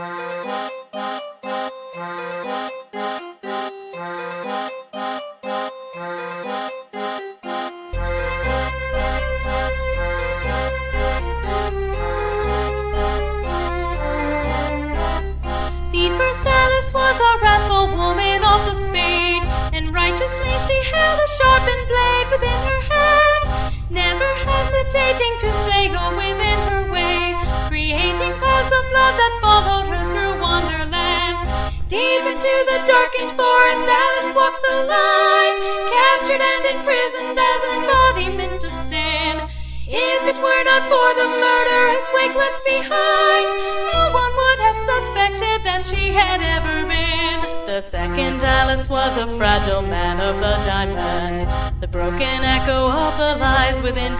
The first Alice was a wrathful woman of the spade, and righteously she held a sharpened blade within her hand, never hesitating to slay all within her way, creating paths of blood that followed her through Wonderland. Deep into the darkened forest Alice walked the line, captured and imprisoned as an embodiment of sin. If it were not for the murderous wake left behind, no one would have suspected that she had ever been. The second Alice was a fragile man of the diamond, the broken echo of the lies within.